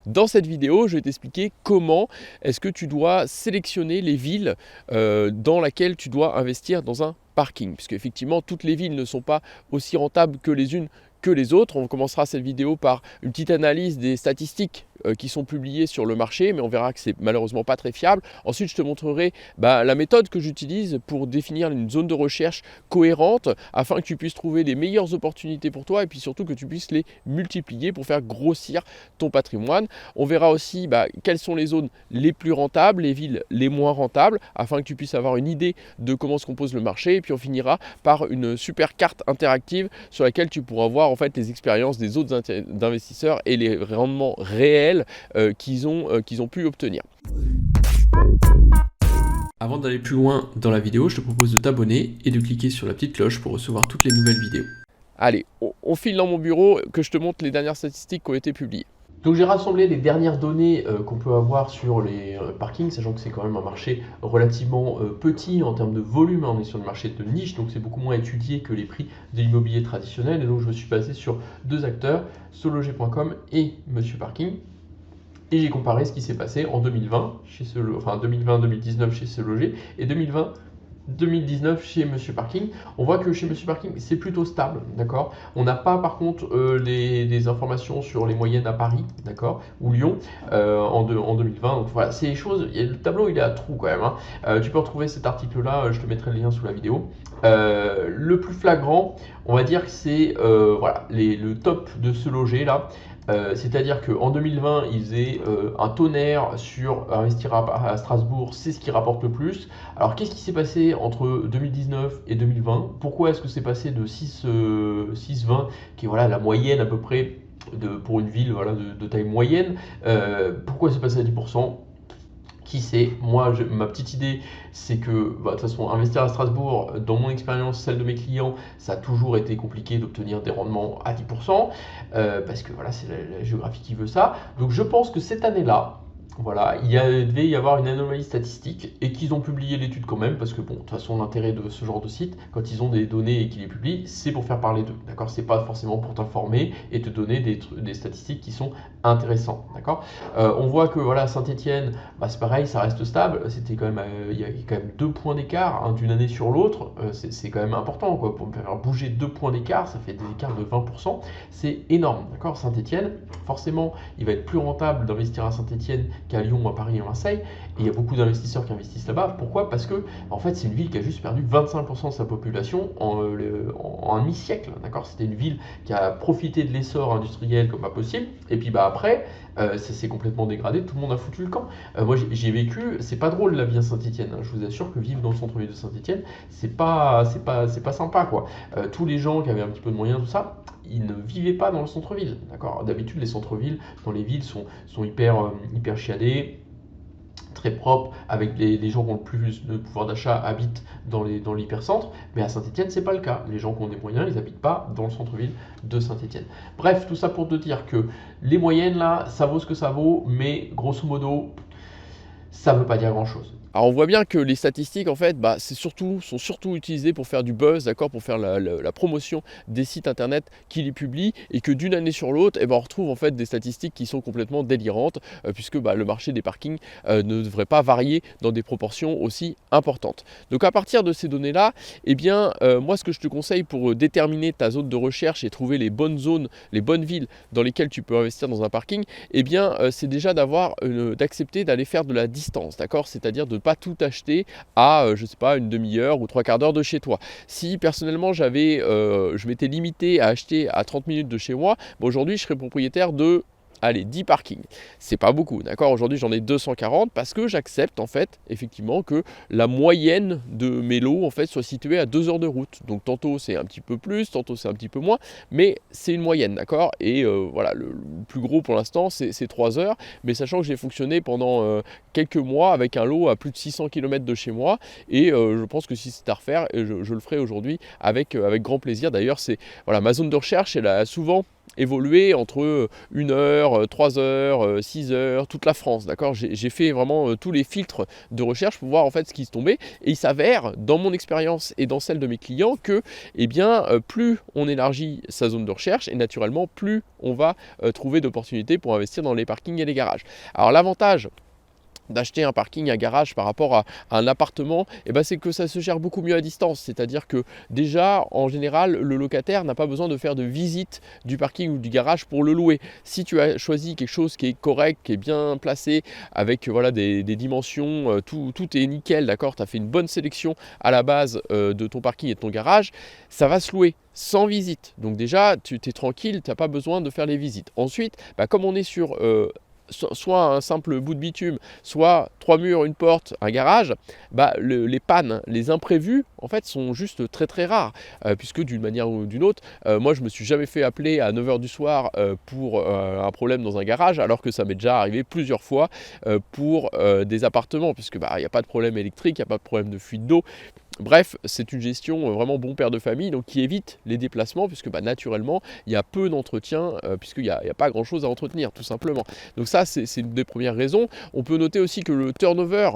Dans cette vidéo, je vais t'expliquer comment est-ce que tu dois sélectionner les villes dans lesquelles tu dois investir dans un parking. Puisque effectivement, toutes les villes ne sont pas aussi rentables que les unes que les autres. On commencera cette vidéo par une petite analyse des statistiques qui sont publiées sur le marché, mais on verra que c'est malheureusement pas très fiable. Ensuite, je te montrerai la méthode que j'utilise pour définir une zone de recherche cohérente afin que tu puisses trouver les meilleures opportunités pour toi et puis surtout que tu puisses les multiplier pour faire grossir ton patrimoine. On verra aussi quelles sont les zones les plus rentables, les villes les moins rentables, afin que tu puisses avoir une idée de comment se compose le marché. Et puis on finira par une super carte interactive sur laquelle tu pourras voir en fait les expériences des autres investisseurs et les rendements réels qu'ils ont pu obtenir. Avant d'aller plus loin dans la vidéo, je te propose de t'abonner et de cliquer sur la petite cloche pour recevoir toutes les nouvelles vidéos. Allez, on file dans mon bureau que je te montre les dernières statistiques qui ont été publiées. Donc j'ai rassemblé les dernières données qu'on peut avoir sur les parkings, sachant que c'est quand même un marché relativement petit en termes de volume. On est sur le marché de niche, donc c'est beaucoup moins étudié que les prix de l'immobilier traditionnel. Et donc je me suis basé sur deux acteurs, Sologer.com et Monsieur Parking. Et j'ai comparé ce qui s'est passé en 2020, 2020-2019 chez Sologer et 2020-2019 chez Monsieur Parking. On voit que chez Monsieur Parking, c'est plutôt stable, d'accord. On n'a pas par contre des informations sur les moyennes à Paris, d'accord, ou Lyon en 2020. Donc voilà, c'est les choses. Le tableau il est à trous quand même. Tu peux retrouver cet article-là, je te mettrai le lien sous la vidéo. Le plus flagrant, on va dire que c'est le top de Sologer là. C'est-à-dire qu'en 2020, ils faisaient un tonnerre sur investir à Strasbourg, c'est ce qui rapporte le plus. Alors qu'est-ce qui s'est passé entre 2019 et 2020? Pourquoi est-ce que c'est passé de 6,20, qui est la moyenne à peu près pour une ville de taille moyenne, pourquoi c'est passé à 10%? Qui sait? Moi, ma petite idée, c'est que de toute façon, investir à Strasbourg, dans mon expérience, celle de mes clients, ça a toujours été compliqué d'obtenir des rendements à 10%, parce que c'est la géographie qui veut ça. Donc je pense que cette année-là, il devait y avoir une anomalie statistique et qu'ils ont publié l'étude quand même, parce que de toute façon, l'intérêt de ce genre de site, quand ils ont des données et qu'ils les publient, c'est pour faire parler d'eux, d'accord? C'est pas forcément pour t'informer et te donner des statistiques qui sont intéressantes, d'accord? On voit que Saint-Étienne, c'est pareil, ça reste stable. C'était quand même, il y a quand même 2 points d'écart d'une année sur l'autre. C'est quand même important, quoi. Pour faire bouger 2 points d'écart, ça fait des écarts de 20%. C'est énorme, d'accord? Saint-Étienne, forcément, il va être plus rentable d'investir à Saint-Étienne qu'à Lyon, à Paris et à Marseille. Et il y a beaucoup d'investisseurs qui investissent là-bas. Pourquoi? Parce que en fait, c'est une ville qui a juste perdu 25% de sa population en un demi-siècle, d'accord? C'était une ville qui a profité de l'essor industriel comme pas possible. Et puis après, ça s'est complètement dégradé, tout le monde a foutu le camp. Moi j'y ai vécu, c'est pas drôle la vie à Saint-Étienne. Je vous assure que vivre dans le centre-ville de Saint-Étienne, c'est pas sympa, quoi. Tous les gens qui avaient un petit peu de moyens, tout ça, ils ne vivaient pas dans le centre-ville, d'accord? D'habitude, les centres-villes dans les villes sont hyper chiadés, très propre, avec les gens qui ont le plus de pouvoir d'achat habitent dans l'hypercentre, mais à Saint-Étienne, c'est pas le cas. Les gens qui ont des moyens, ils n'habitent pas dans le centre-ville de Saint-Étienne. Bref, tout ça pour te dire que les moyennes, là, ça vaut ce que ça vaut, mais grosso modo, ça ne veut pas dire grand-chose. Alors on voit bien que les statistiques en fait sont surtout utilisées pour faire du buzz, d'accord, pour faire la promotion des sites internet qui les publient, et que d'une année sur l'autre, on retrouve en fait des statistiques qui sont complètement délirantes, puisque le marché des parkings ne devrait pas varier dans des proportions aussi importantes. Donc à partir de ces données-là, moi ce que je te conseille pour déterminer ta zone de recherche et trouver les bonnes zones, les bonnes villes dans lesquelles tu peux investir dans un parking, c'est déjà d'accepter d'aller faire de la distance, d'accord, c'est-à-dire de pas tout acheter à une demi-heure ou 3/4 d'heure de chez toi. Si personnellement je m'étais limité à acheter à 30 minutes de chez moi, aujourd'hui je serais propriétaire de 10 parkings. C'est pas beaucoup, d'accord? Aujourd'hui, j'en ai 240 parce que j'accepte en fait, effectivement, que la moyenne de mes lots en fait soit située à 2 heures de route. Donc tantôt c'est un petit peu plus, tantôt c'est un petit peu moins, mais c'est une moyenne, d'accord? Et le plus gros pour l'instant, c'est 3 heures, mais sachant que j'ai fonctionné pendant quelques mois avec un lot à plus de 600 km de chez moi, et je pense que si c'est à refaire, je le ferai aujourd'hui avec grand plaisir. D'ailleurs, ma zone de recherche, elle a souvent évolué entre 1 heure, 3 heures, 6 heures, toute la France, d'accord. J'ai fait vraiment tous les filtres de recherche pour voir en fait ce qui se tombait, et il s'avère, dans mon expérience et dans celle de mes clients, que eh bien, plus on élargit sa zone de recherche, et naturellement plus on va trouver d'opportunités pour investir dans les parkings et les garages. Alors l'avantage d'acheter un parking, un garage par rapport à un appartement, eh ben, c'est que ça se gère beaucoup mieux à distance. C'est-à-dire que déjà, en général, le locataire n'a pas besoin de faire de visite du parking ou du garage pour le louer. Si tu as choisi quelque chose qui est correct, qui est bien placé, avec voilà, des dimensions, tout est nickel, d'accord, tu as fait une bonne sélection à la base de ton parking et de ton garage, ça va se louer sans visite. Donc déjà, tu es tranquille, tu n'as pas besoin de faire les visites. Ensuite, bah, comme on est sur soit un simple bout de bitume, soit 3 murs, une porte, un garage, bah, les pannes, les imprévus, en fait, sont juste très très rares. Puisque d'une manière ou d'une autre, moi je me suis jamais fait appeler à 9 h du soir pour un problème dans un garage, alors que ça m'est déjà arrivé plusieurs fois pour des appartements, puisque bah, il n'y a pas de problème électrique, il n'y a pas de problème de fuite d'eau. Bref, c'est une gestion vraiment bon père de famille, donc qui évite les déplacements, puisque bah, naturellement, il y a peu d'entretien, puisqu'il n'y a pas grand-chose à entretenir, tout simplement. Donc ça, c'est une des premières raisons. On peut noter aussi que le turnover,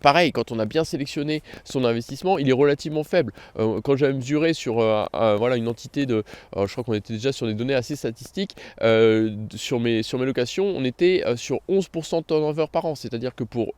pareil, quand on a bien sélectionné son investissement, il est relativement faible. Quand j'avais mesuré sur voilà, une entité de... je crois qu'on était déjà sur des données assez statistiques. Sur mes locations, on était sur 11% de turnover par an. C'est-à-dire que pour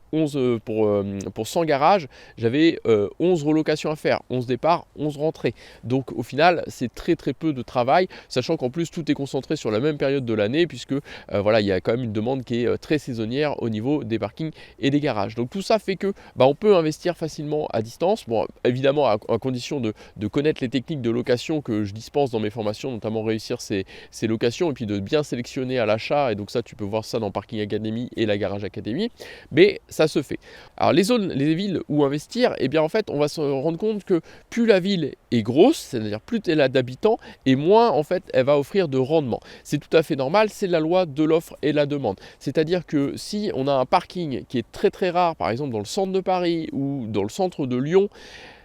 100 garages, j'avais 11 relocations à faire. 11 départs, 11 rentrées. Donc au final, c'est très très peu de travail, sachant qu'en plus, tout est concentré sur la même période de l'année, puisque voilà, il y a quand même une demande qui est très saisonnière au niveau des parkings et des garages. Donc tout ça fait que bah, on peut investir facilement à distance, bon, évidemment à condition de connaître les techniques de location que je dispense dans mes formations, notamment réussir ces locations, et puis de bien sélectionner à l'achat, et donc ça tu peux voir ça dans Parking Academy et la Garage Academy, mais ça se fait. Alors les villes où investir, eh bien en fait on va se rendre compte que plus la ville est grosse, c'est-à-dire plus elle a d'habitants, et moins en fait elle va offrir de rendement. C'est tout à fait normal, c'est la loi de l'offre et la demande. C'est-à-dire que si on a un parking qui est très très rare, par exemple dans le centre de Paris ou dans le centre de Lyon,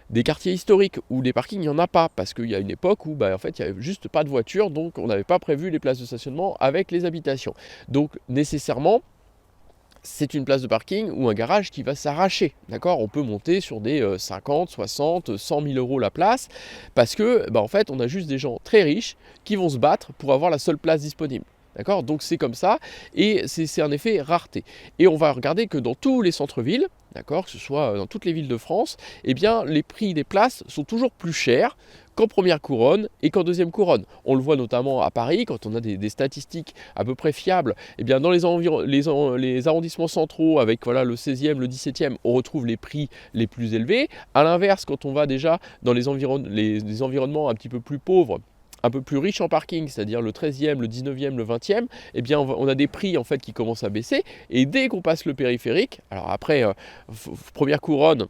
des quartiers historiques où les parkings, il n'y en a pas, parce qu'il y a une époque où bah, en fait, il n'y avait juste pas de voitures, donc on n'avait pas prévu les places de stationnement avec les habitations. Donc nécessairement, c'est une place de parking ou un garage qui va s'arracher, d'accord. On peut monter sur des 50, 60, 100 000 euros la place, parce que bah, en fait, on a juste des gens très riches qui vont se battre pour avoir la seule place disponible. D'accord, donc c'est comme ça, et c'est un effet rareté. Et on va regarder que dans tous les centres-villes, d'accord, que ce soit dans toutes les villes de France, eh bien les prix des places sont toujours plus chers qu'en première couronne et qu'en deuxième couronne. On le voit notamment à Paris, quand on a des statistiques à peu près fiables, eh bien dans les arrondissements centraux, avec voilà, le 16e, le 17e, on retrouve les prix les plus élevés. À l'inverse, quand on va déjà dans les environnements un petit peu plus pauvres, un peu plus riche en parking, c'est-à-dire le 13e, le 19e, le 20e, eh bien on a des prix en fait qui commencent à baisser, et dès qu'on passe le périphérique, alors après, première couronne,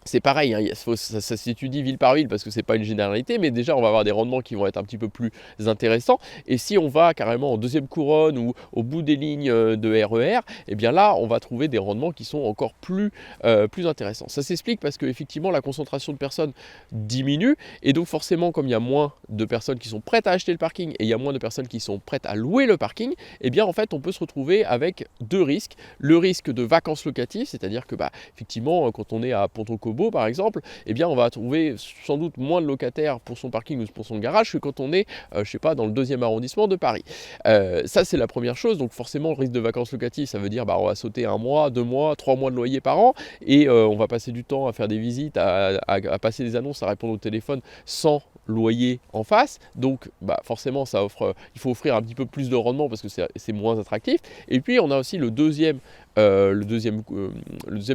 c'est pareil, hein, ça s'étudie ville par ville parce que ce n'est pas une généralité, mais déjà on va avoir des rendements qui vont être un petit peu plus intéressants. Et si on va carrément en deuxième couronne ou au bout des lignes de RER, eh bien là on va trouver des rendements qui sont encore plus intéressants. Ça s'explique parce qu'effectivement la concentration de personnes diminue, et donc forcément comme il y a moins de personnes qui sont prêtes à acheter le parking et il y a moins de personnes qui sont prêtes à louer le parking, eh bien en fait on peut se retrouver avec deux risques. Le risque de vacances locatives, c'est-à-dire que bah, effectivement quand on est à Ponto-Combo par exemple, eh bien on va trouver sans doute moins de locataires pour son parking ou pour son garage que quand on est, je sais pas, dans le 2e arrondissement de Paris. Ça c'est la première chose, donc forcément le risque de vacances locatives, ça veut dire bah, on va sauter 1 mois, 2 mois, 3 mois de loyer par an, et on va passer du temps à faire des visites, à passer des annonces, à répondre au téléphone sans loyer en face, donc bah, forcément ça offre, il faut offrir un petit peu plus de rendement parce que c'est moins attractif. Et puis on a aussi le deuxième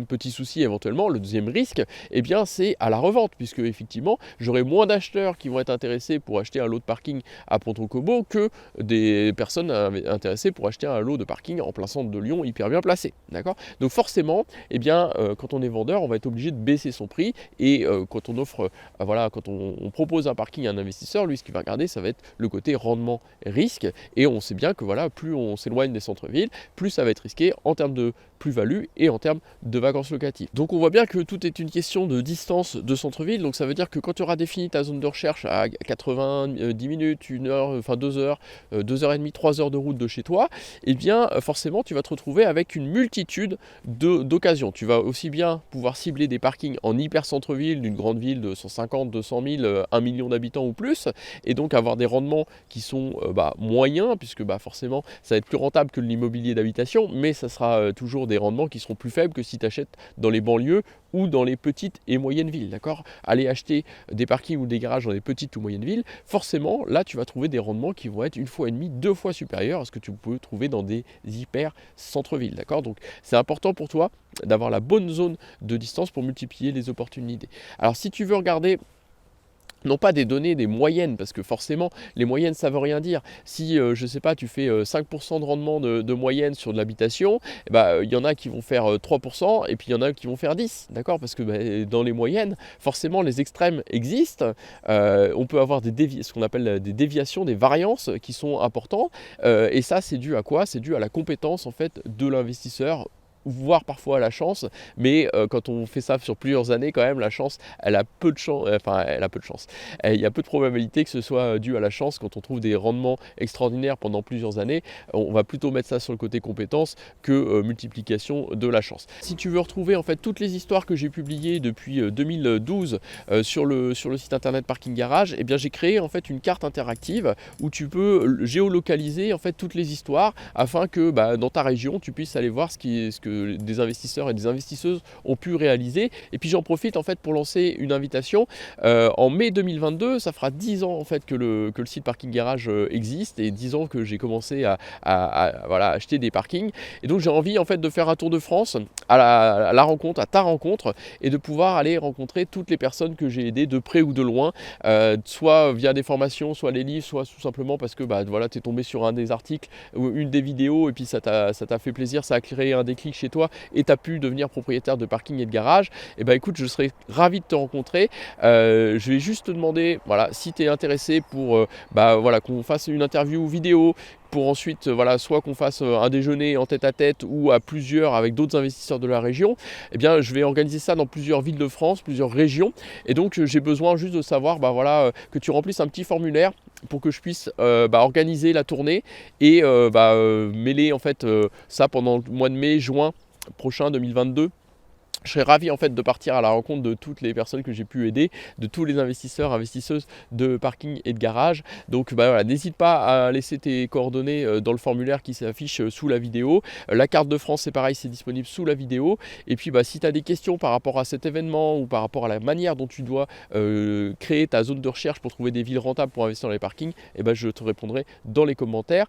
petit souci éventuellement, le deuxième risque, eh bien c'est à la revente, puisque effectivement j'aurai moins d'acheteurs qui vont être intéressés pour acheter un lot de parking à Ponto-Combo que des personnes intéressées pour acheter un lot de parking en plein centre de Lyon hyper bien placé, d'accord. Donc forcément, eh bien quand on est vendeur, on va être obligé de baisser son prix, et quand on offre, voilà, quand on propose un parking à un investisseur, lui ce qu'il va regarder, ça va être le côté rendement risque, et on sait bien que voilà, plus on s'éloigne des centres-villes, plus ça va être risqué en termes de de plus-value et en termes de vacances locatives. Donc on voit bien que tout est une question de distance de centre-ville, donc ça veut dire que quand tu auras défini ta zone de recherche à 90 minutes, 1 heure, enfin 2 heures, 2 heures et demie, 3 heures de route de chez toi, eh bien forcément tu vas te retrouver avec une multitude d'occasions. Tu vas aussi bien pouvoir cibler des parkings en hyper centre-ville d'une grande ville de 150, 200 000, 1 million d'habitants ou plus, et donc avoir des rendements qui sont moyens, puisque forcément ça va être plus rentable que l'immobilier d'habitation, mais ça sera toujours des rendements qui seront plus faibles que si tu achètes dans les banlieues ou dans les petites et moyennes villes, d'accord? Aller acheter des parkings ou des garages dans les petites ou moyennes villes, forcément, là, tu vas trouver des rendements qui vont être 1,5 fois, 2 fois supérieurs à ce que tu peux trouver dans des hyper centre-villes, d'accord? Donc, c'est important pour toi d'avoir la bonne zone de distance pour multiplier les opportunités. Alors, si tu veux regarder non pas des données, des moyennes, parce que forcément, les moyennes, ça ne veut rien dire. Si, je ne sais pas, tu fais 5% de rendement de moyenne sur de l'habitation, il y en a qui vont faire 3%, et puis il y en a qui vont faire 10%, d'accord? Parce que dans les moyennes, forcément, les extrêmes existent. On peut avoir ce qu'on appelle des déviations, des variances qui sont importantes. Et ça, c'est dû à quoi? C'est dû à la compétence, en fait, de l'investisseur, voire parfois à la chance, mais quand on fait ça sur plusieurs années, quand même, la chance, elle a peu de chance, elle a peu de chance. Il y a peu de probabilité que ce soit dû à la chance quand on trouve des rendements extraordinaires pendant plusieurs années. On va plutôt mettre ça sur le côté compétence que multiplication de la chance. Si tu veux retrouver en fait toutes les histoires que j'ai publiées depuis 2012 sur le site internet Parking Garage, eh bien j'ai créé en fait une carte interactive où tu peux géolocaliser en fait toutes les histoires afin que dans ta région tu puisses aller voir ce que des investisseurs et des investisseuses ont pu réaliser. Et puis j'en profite en fait pour lancer une invitation. En mai 2022, ça fera 10 ans en fait que le site Parking Garage existe et 10 ans que j'ai commencé à acheter des parkings. Et donc j'ai envie en fait de faire un tour de France à la rencontre, à ta rencontre, et de pouvoir aller rencontrer toutes les personnes que j'ai aidées de près ou de loin, soit via des formations, soit les livres, soit tout simplement parce que tu es tombé sur un des articles ou une des vidéos et puis ça t'a fait plaisir, ça a créé un déclic chez toi et tu as pu devenir propriétaire de parking et de garage. Et écoute, je serais ravi de te rencontrer. Je vais juste te demander si tu es intéressé pour qu'on fasse une interview vidéo, pour ensuite soit qu'on fasse un déjeuner en tête-à-tête ou à plusieurs avec d'autres investisseurs de la région. Eh bien je vais organiser ça dans plusieurs villes de France, plusieurs régions, et donc j'ai besoin juste de savoir que tu remplisses un petit formulaire pour que je puisse organiser la tournée et mêler en fait ça pendant le mois de mai, juin prochain 2022. Je serais ravi en fait de partir à la rencontre de toutes les personnes que j'ai pu aider, de tous les investisseurs, investisseuses de parking et de garage. Donc n'hésite pas à laisser tes coordonnées dans le formulaire qui s'affiche sous la vidéo. La carte de France, c'est pareil, c'est disponible sous la vidéo. Et puis si tu as des questions par rapport à cet événement ou par rapport à la manière dont tu dois créer ta zone de recherche pour trouver des villes rentables pour investir dans les parkings, je te répondrai dans les commentaires.